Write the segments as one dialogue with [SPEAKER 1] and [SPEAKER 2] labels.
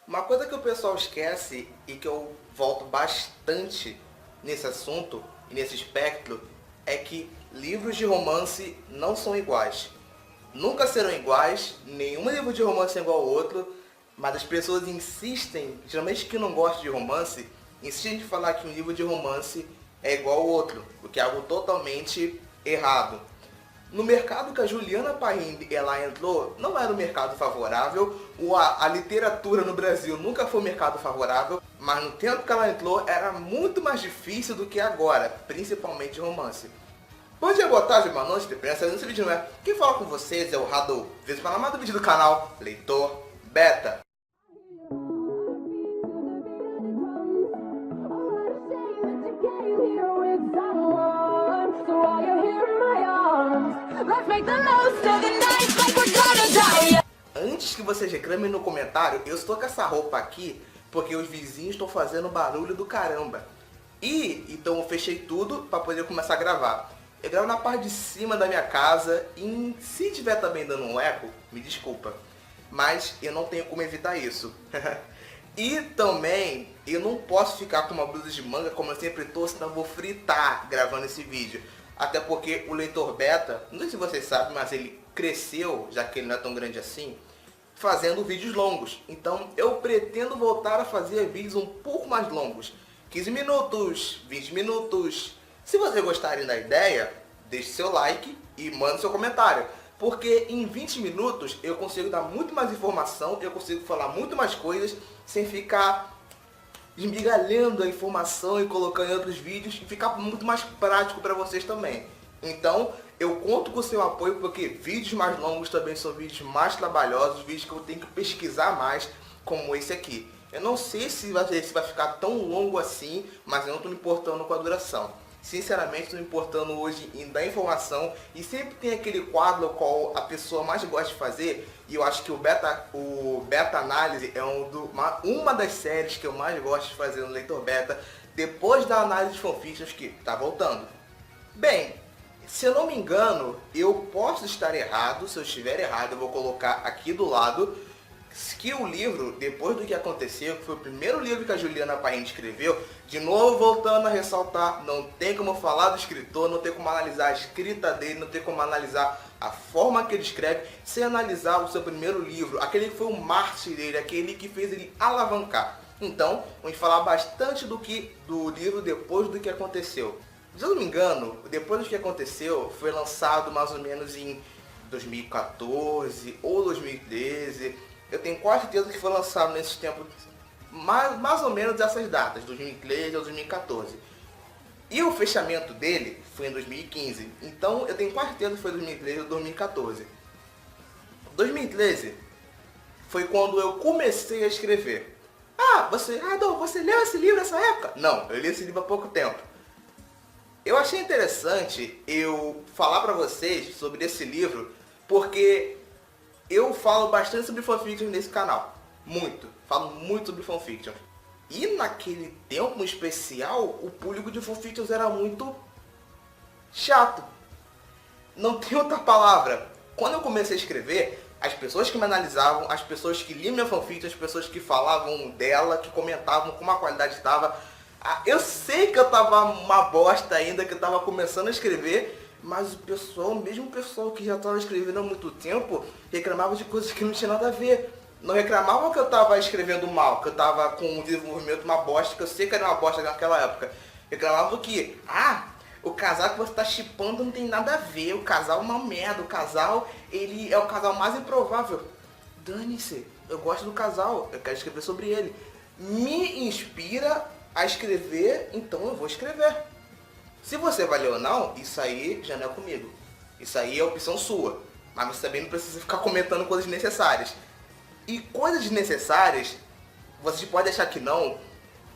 [SPEAKER 1] Uma coisa que o pessoal esquece e que eu volto bastante nesse assunto e nesse espectro é que livros de romance não são iguais. Nunca serão iguais, nenhum livro de romance é igual ao outro, mas as pessoas insistem, geralmente que não gostam de romance, insistem em falar que um livro de romance é igual ao outro, o que é algo totalmente errado. No mercado que a Juliana Paim ela entrou, não era um mercado favorável, a literatura no Brasil nunca foi um mercado favorável, mas no tempo que ela entrou era muito mais difícil do que agora, principalmente romance. Bom dia, boa tarde, boa noite, dependendo nesse vídeo, não é? Quem fala com vocês é o Rado, vez para mais do vídeo do canal Leitor Beta. Antes que vocês reclamem no comentário, eu estou com essa roupa aqui porque os vizinhos estão fazendo barulho do caramba. Então eu fechei tudo para poder começar a gravar. Eu gravo na parte de cima da minha casa e se tiver também dando um eco, me desculpa. Mas eu não tenho como evitar isso. E também eu não posso ficar com uma blusa de manga como eu sempre tô, senão eu vou fritar gravando esse vídeo. Até porque o Leitor Beta, não sei se vocês sabem, mas ele cresceu, já que ele não é tão grande assim, fazendo vídeos longos. Então eu pretendo voltar a fazer vídeos um pouco mais longos. 15 minutos, 20 minutos. Se vocês gostarem da ideia, deixe seu like e mande seu comentário. Porque em 20 minutos eu consigo dar muito mais informação, eu consigo falar muito mais coisas sem ficar esmigalhando a informação e colocando em outros vídeos e ficar muito mais prático para vocês também. Então eu conto com o seu apoio porque vídeos mais longos também são vídeos mais trabalhosos, vídeos que eu tenho que pesquisar mais, como esse aqui. Eu não sei se vai ficar tão longo assim, mas eu não estou me importando com a duração. Sinceramente, estou me importando hoje em dar informação e sempre tem aquele quadro qual a pessoa mais gosta de fazer e eu acho que o Beta Análise é uma das séries que eu mais gosto de fazer no Leitor Beta, depois da análise de fanfictions que está voltando. Bem, se eu não me engano, eu posso estar errado, se eu estiver errado eu vou colocar aqui do lado que o livro, depois do que aconteceu, que foi o primeiro livro que a Juliana Paim escreveu, de novo voltando a ressaltar, não tem como falar do escritor, não tem como analisar a escrita dele, não tem como analisar a forma que ele escreve, sem analisar o seu primeiro livro, aquele que foi o mártir dele, aquele que fez ele alavancar. Então, vamos falar bastante do livro depois do que aconteceu. Se eu não me engano, depois do que aconteceu, foi lançado mais ou menos em 2014 ou 2013, eu tenho quase certeza que foi lançado nesses tempos, mais ou menos essas datas, 2013 ou 2014. E o fechamento dele foi em 2015, então eu tenho quase certeza que foi 2013 ou 2014. 2013 foi quando eu comecei a escrever. você leu esse livro nessa época? Não, eu li esse livro há pouco tempo. Eu achei interessante eu falar pra vocês sobre esse livro, porque eu falo bastante sobre fanfiction nesse canal. Muito. Falo muito sobre fanfiction. E naquele tempo especial, o público de fanfictions era muito chato. Não tem outra palavra. Quando eu comecei a escrever, as pessoas que me analisavam, as pessoas que liam minha fanfiction, as pessoas que falavam dela, que comentavam como a qualidade estava. Eu sei que eu tava uma bosta ainda, que eu tava começando a escrever, mas o pessoal, mesmo o pessoal que já estava escrevendo há muito tempo, reclamava de coisas que não tinha nada a ver. Não reclamavam que eu estava escrevendo mal, que eu estava com um desenvolvimento uma bosta, que eu sei que era uma bosta naquela época. Reclamavam que, o casal que você está shippando não tem nada a ver, o casal é uma merda, o casal, ele é o casal mais improvável. Dane-se, eu gosto do casal, eu quero escrever sobre ele. Me inspira a escrever, então eu vou escrever. Se você vai ler ou não, isso aí já não é comigo. Isso aí é opção sua. Mas você também não precisa ficar comentando coisas desnecessárias. E coisas desnecessárias, você pode achar que não,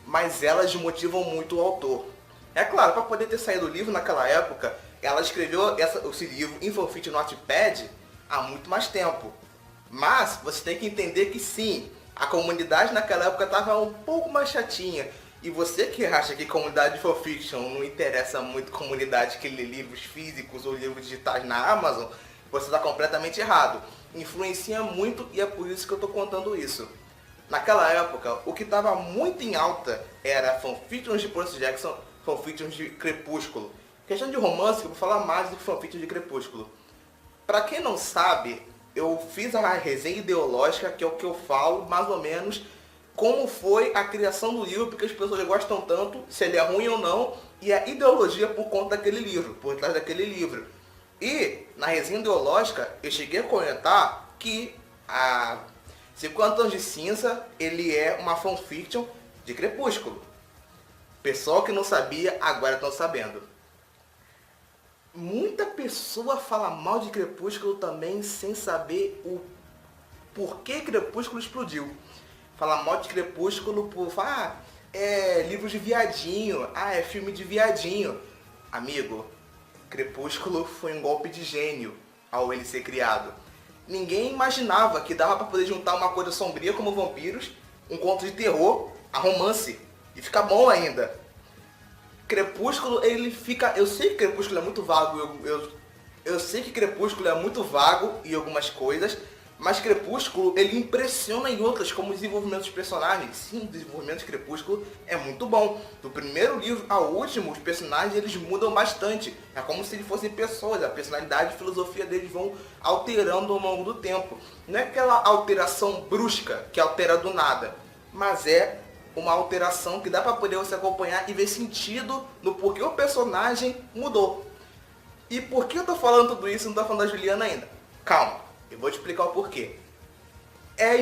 [SPEAKER 1] mas elas motivam muito o autor. É claro, para poder ter saído o livro naquela época, ela escreveu esse livro em fanfiction no Wattpad há muito mais tempo. Mas você tem que entender que sim, a comunidade naquela época estava um pouco mais chatinha. E você que acha que comunidade de fanfiction não interessa muito comunidade que lê livros físicos ou livros digitais na Amazon, você está completamente errado. Influencia muito e é por isso que eu estou contando isso. Naquela época, o que estava muito em alta era fanfictions de Percy Jackson, fanfictions de Crepúsculo. Questão de romance, eu vou falar mais do que fanfiction de Crepúsculo. Pra quem não sabe, eu fiz a resenha ideológica, que é o que eu falo, mais ou menos, como foi a criação do livro, porque as pessoas gostam tanto, se ele é ruim ou não, e a ideologia por conta daquele livro, por trás daquele livro. E, na resenha ideológica, eu cheguei a comentar que a 50 Tons de Cinza, ele é uma fanfiction de Crepúsculo. Pessoal que não sabia, agora estão sabendo. Muita pessoa fala mal de Crepúsculo também sem saber o porquê Crepúsculo explodiu. Fala mal de Crepúsculo por falar, é livro de viadinho, é filme de viadinho. Amigo, Crepúsculo foi um golpe de gênio ao ele ser criado. Ninguém imaginava que dava para poder juntar uma coisa sombria como vampiros, um conto de terror, a romance, e ficar bom ainda. Crepúsculo, ele fica... Eu sei que Crepúsculo é muito vago, eu sei que Crepúsculo é muito vago em algumas coisas, mas Crepúsculo, ele impressiona em outras, como o desenvolvimento dos personagens. Sim, o desenvolvimento de Crepúsculo é muito bom. Do primeiro livro ao último, os personagens, eles mudam bastante. É como se eles fossem pessoas, a personalidade e a filosofia deles vão alterando ao longo do tempo. Não é aquela alteração brusca, que altera do nada, mas é uma alteração que dá pra poder você acompanhar e ver sentido no porquê o personagem mudou. E por que eu tô falando tudo isso e não tô falando da Juliana ainda? Calma, eu vou te explicar o porquê. É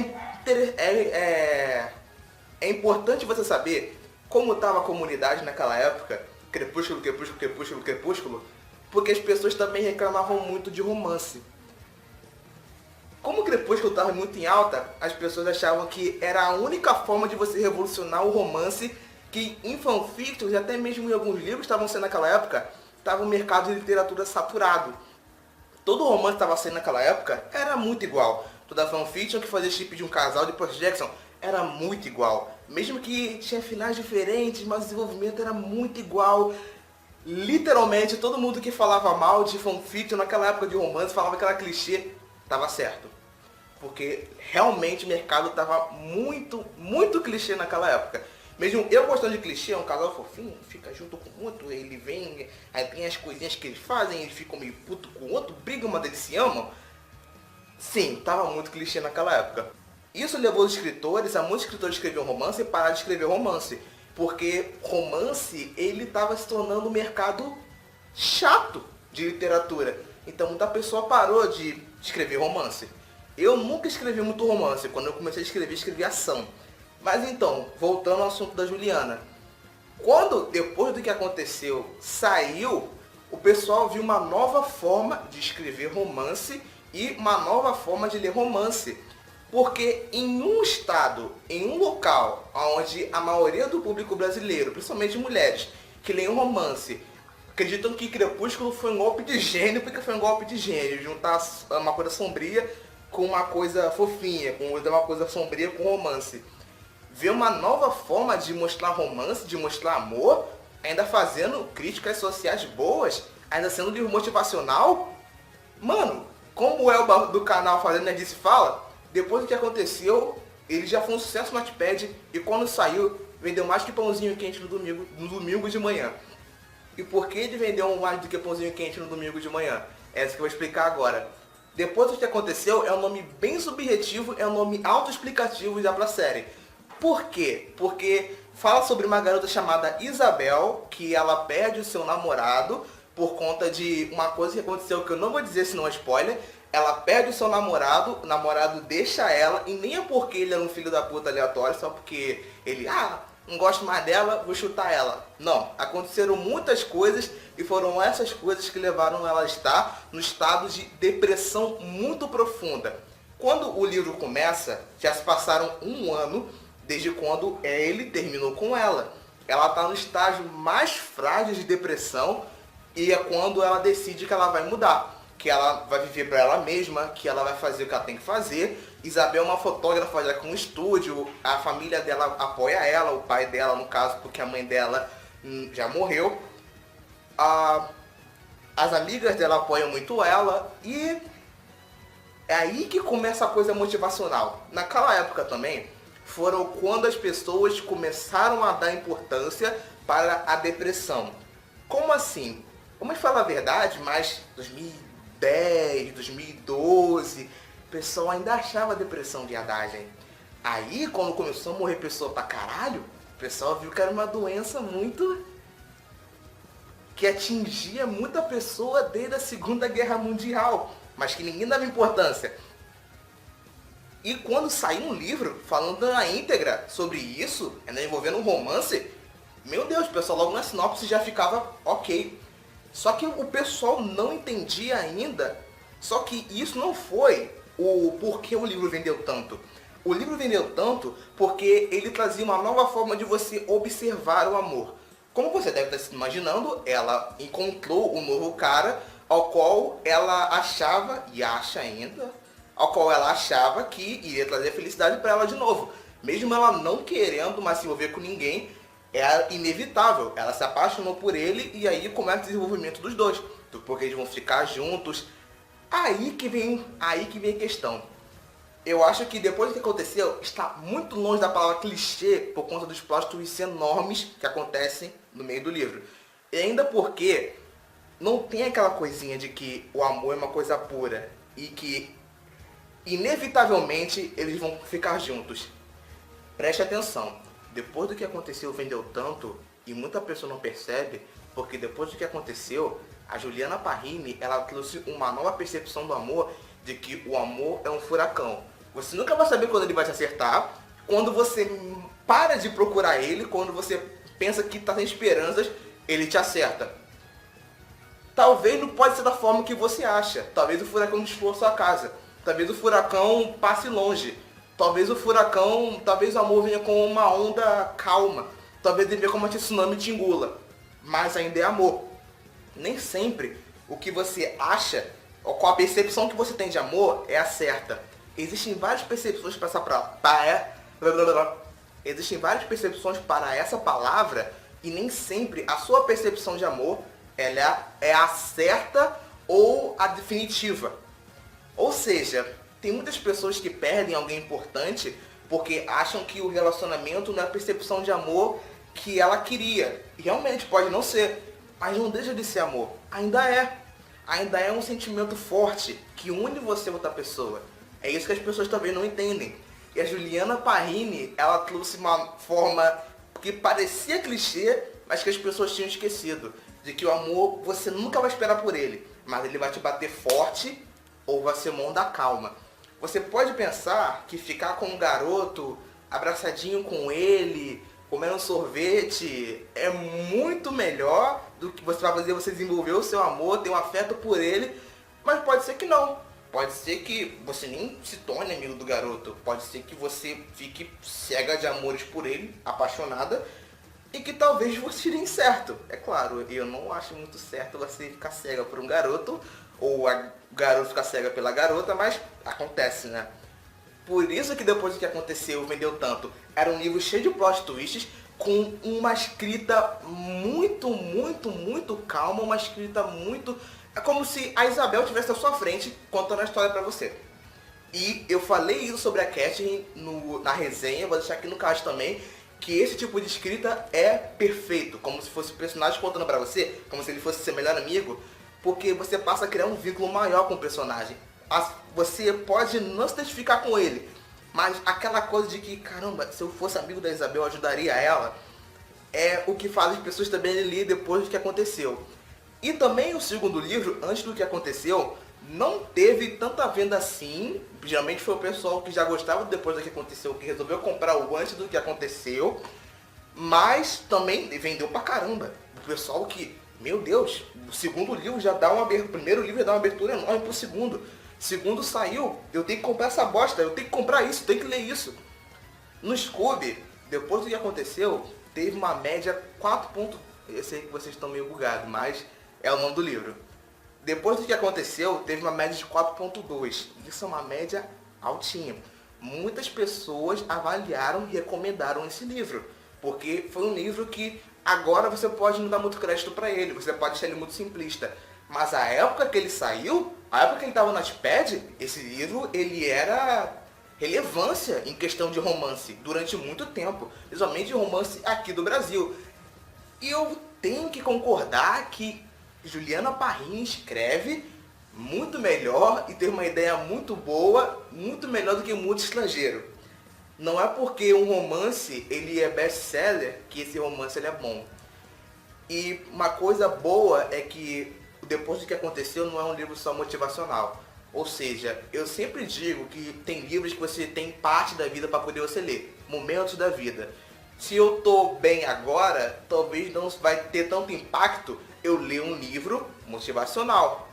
[SPEAKER 1] importante você saber como estava a comunidade naquela época, Crepúsculo, Crepúsculo, Crepúsculo, Crepúsculo, porque as pessoas também reclamavam muito de romance. Como o Crepúsculo estava muito em alta, as pessoas achavam que era a única forma de você revolucionar o romance, que em fanfictions e até mesmo em alguns livros que estavam sendo naquela época, estava o mercado de literatura saturado. Todo romance que estava sendo naquela época era muito igual. Toda fanfiction que fazia chip de um casal de Percy Jackson era muito igual. Mesmo que tinha finais diferentes, mas o desenvolvimento era muito igual. Literalmente, todo mundo que falava mal de fanfiction naquela época de romance, falava que era clichê, estava certo. Porque realmente o mercado estava muito, muito clichê naquela época. Mesmo eu gostando de clichê, é um casal fofinho, fica junto com o outro, ele vem, aí tem as coisinhas que eles fazem, eles ficam meio puto com o outro, brigam, mas eles se amam. Sim, tava muito clichê naquela época. Isso levou os escritores, a muitos escritores escreviam romance e pararam de escrever romance. Porque romance, ele estava se tornando um mercado chato de literatura. Então muita pessoa parou de escrever romance. Eu nunca escrevi muito romance, quando eu comecei a escrever, escrevi ação. Mas então, voltando ao assunto da Juliana. Quando, depois do que aconteceu, saiu, o pessoal viu uma nova forma de escrever romance e uma nova forma de ler romance. Porque em um estado, em um local, onde a maioria do público brasileiro, principalmente mulheres, que leem um romance, acreditam que Crepúsculo foi um golpe de gênio, porque foi um golpe de gênio, juntar uma coisa sombria com uma coisa fofinha, com uma coisa sombria com romance. Ver uma nova forma de mostrar romance, de mostrar amor, ainda fazendo críticas sociais boas, ainda sendo um livro motivacional. Mano, como o Elba do canal Fazendo Nerdice fala, depois do que aconteceu, ele já foi um sucesso no Wattpad e quando saiu, vendeu mais que pãozinho quente no domingo de manhã. E por que ele vendeu mais do que pãozinho quente no domingo de manhã? É isso que eu vou explicar agora. Depois do que aconteceu, é um nome bem subjetivo, é um nome autoexplicativo já pra série. Por quê? Porque fala sobre uma garota chamada Isabel, que ela perde o seu namorado por conta de uma coisa que aconteceu que eu não vou dizer se não é spoiler. Ela perde o seu namorado, o namorado deixa ela, e nem é porque ele era um filho da puta aleatório, só porque ele, não gosto mais dela, vou chutar ela. Não, aconteceram muitas coisas e foram essas coisas que levaram ela a estar no estado de depressão muito profunda. Quando o livro começa, já se passaram um ano desde quando ele terminou com ela. Ela está no estágio mais frágil de depressão e é quando ela decide que ela vai mudar. Que ela vai viver para ela mesma, que ela vai fazer o que ela tem que fazer. Isabel é uma fotógrafa já com um estúdio, a família dela apoia ela, o pai dela no caso, porque a mãe dela já morreu. As amigas dela apoiam muito ela e é aí que começa a coisa motivacional. Naquela época também, foram quando as pessoas começaram a dar importância para a depressão. Como assim? Vamos falar a verdade, mas 2010, 2012, o pessoal ainda achava a depressão viadagem. Aí, quando começou a morrer pessoa pra caralho, o pessoal viu que era uma doença que atingia muita pessoa desde a Segunda Guerra Mundial, mas que ninguém dava importância. E quando saiu um livro falando na íntegra sobre isso, ainda envolvendo um romance, meu Deus, o pessoal logo na sinopse já ficava ok. Só que o pessoal não entendia ainda, só que isso não foi o porquê o livro vendeu tanto. O livro vendeu tanto porque ele trazia uma nova forma de você observar o amor. Como você deve estar se imaginando, ela encontrou um novo cara ao qual ela achava, e acha ainda, ao qual ela achava que iria trazer felicidade para ela de novo. Mesmo ela não querendo mais se envolver com ninguém, é inevitável. Ela se apaixonou por ele e aí começa o desenvolvimento dos dois. Porque eles vão ficar juntos. Aí que vem a questão. Eu acho que depois do que aconteceu, está muito longe da palavra clichê por conta dos plot twists enormes que acontecem no meio do livro. E ainda porque não tem aquela coisinha de que o amor é uma coisa pura e que inevitavelmente eles vão ficar juntos. Preste atenção, depois do que aconteceu vendeu tanto e muita pessoa não percebe, porque depois do que aconteceu, a Juliana Parrini, ela trouxe uma nova percepção do amor, de que o amor é um furacão. Você nunca vai saber quando ele vai te acertar, quando você para de procurar ele, quando você pensa que está sem esperanças, ele te acerta. Talvez não pode ser da forma que você acha, talvez o furacão desflua sua casa, talvez o furacão passe longe, talvez o amor venha com uma onda calma, talvez ele venha como uma tsunami te engula, mas ainda é amor. Nem sempre o que você acha, ou qual a percepção que você tem de amor é a certa. Existem várias percepções para essa palavra e nem sempre a sua percepção de amor ela é a certa ou a definitiva. Ou seja, tem muitas pessoas que perdem alguém importante porque acham que o relacionamento não é a percepção de amor que ela queria. E realmente pode não ser, mas não deixa de ser amor. Ainda é. Ainda é um sentimento forte que une você a outra pessoa. É isso que as pessoas também não entendem. E a Juliana Parrini, ela trouxe uma forma que parecia clichê, mas que as pessoas tinham esquecido. De que o amor, você nunca vai esperar por ele, mas ele vai te bater forte ou vai ser mão da calma. Você pode pensar que ficar com um garoto, abraçadinho com ele, comendo um sorvete, é muito melhor do que você vai fazer você desenvolver o seu amor, ter um afeto por ele, mas pode ser que não. Pode ser que você nem se torne amigo do garoto, pode ser que você fique cega de amores por ele, apaixonada, e que talvez você dê certo. É claro, eu não acho muito certo você ficar cega por um garoto, ou a garota ficar cega pela garota, mas acontece, né? Por isso que depois do que aconteceu, vendeu tanto. Era um livro cheio de plot twists, com uma escrita muito calma, uma escrita muito... É como se a Isabel estivesse à sua frente, contando a história pra você. E eu falei isso sobre a Catherine na resenha, vou deixar aqui no card também, que esse tipo de escrita é perfeito, como se fosse o personagem contando pra você, como se ele fosse seu melhor amigo, porque você passa a criar um vínculo maior com o personagem. Você pode não se identificar com ele, mas aquela coisa de que, caramba, se eu fosse amigo da Isabel, eu ajudaria ela, é o que faz as pessoas também lerem depois do que aconteceu. E também o segundo livro, antes do que aconteceu, não teve tanta venda assim. Geralmente foi o pessoal que já gostava depois do que aconteceu, que resolveu comprar o antes do que aconteceu. Mas também vendeu pra caramba. O pessoal que, meu Deus, o segundo livro já dá uma abertura, o primeiro livro já dá uma abertura enorme pro segundo. Segundo saiu, eu tenho que comprar essa bosta, eu tenho que comprar isso, eu tenho que ler isso. No Scooby, depois do que aconteceu, teve uma média 4. Eu sei que vocês estão meio bugados, mas é o nome do livro. Depois do que aconteceu, teve uma média de 4.2. Isso é uma média altinha. Muitas pessoas avaliaram e recomendaram esse livro. Porque foi um livro que agora você pode não dar muito crédito para ele. Você pode achar ele muito simplista. Mas a época que ele saiu, a época que ele estava na Wattpad, esse livro, ele era relevância em questão de romance durante muito tempo, principalmente romance aqui do Brasil. E eu tenho que concordar que Juliana Parrini escreve muito melhor e tem uma ideia muito boa, muito melhor do que muito estrangeiro. Não é porque um romance ele é best-seller que esse romance ele é bom. E uma coisa boa é que depois do que aconteceu não é um livro só motivacional. Ou seja, eu sempre digo que tem livros que você tem parte da vida para poder você ler, momentos da vida. Se eu tô bem agora, talvez não vai ter tanto impacto eu ler um livro motivacional.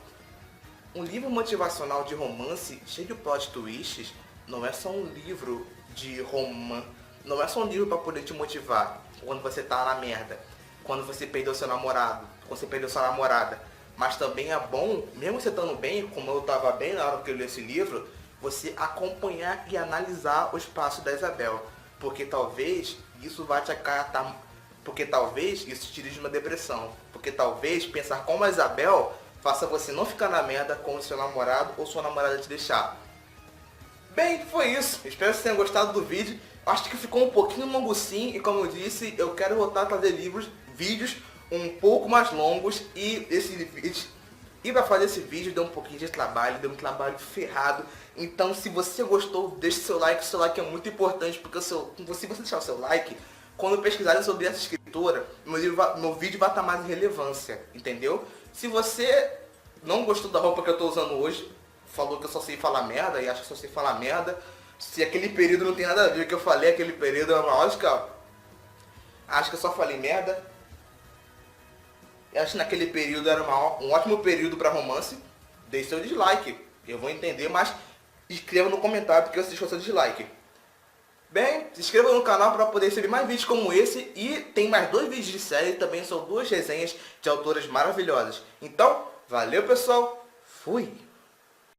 [SPEAKER 1] Um livro motivacional de romance cheio de plot twists não é só um livro de romance, não é só um livro para poder te motivar quando você tá na merda, quando você perdeu seu namorado, quando você perdeu sua namorada. Mas também é bom, mesmo você estando bem, como eu estava bem na hora que eu li esse livro, você acompanhar e analisar os passos da Isabel. Porque talvez isso vai te acarretar, porque talvez isso te tire de uma depressão. Porque talvez pensar como a Isabel faça você não ficar na merda com o seu namorado ou sua namorada te deixar. Bem, foi isso. Espero que vocês tenham gostado do vídeo. Acho que ficou um pouquinho longo sim, e como eu disse, eu quero voltar a trazer vídeos um pouco mais longos, e para fazer esse vídeo deu um pouquinho de trabalho, deu um trabalho ferrado. Então se você gostou, deixe seu like é muito importante, porque se você deixar o seu like, quando pesquisarem sobre essa escritora, meu vídeo vai estar mais em relevância, entendeu? Se você não gostou da roupa que eu estou usando hoje, falou que eu só sei falar merda e acha que só sei falar merda, se aquele período não tem nada a ver com o que eu falei, aquele período é uma lógica, acho que eu só falei merda. Eu acho que naquele período era um ótimo período para romance. Deixe seu dislike, eu vou entender, mas escreva no comentário porque você deixou seu dislike. Bem, se inscreva no canal para poder receber mais vídeos como esse, e tem mais 2 vídeos de série, também são 2 resenhas de autoras maravilhosas. Então, valeu pessoal, fui!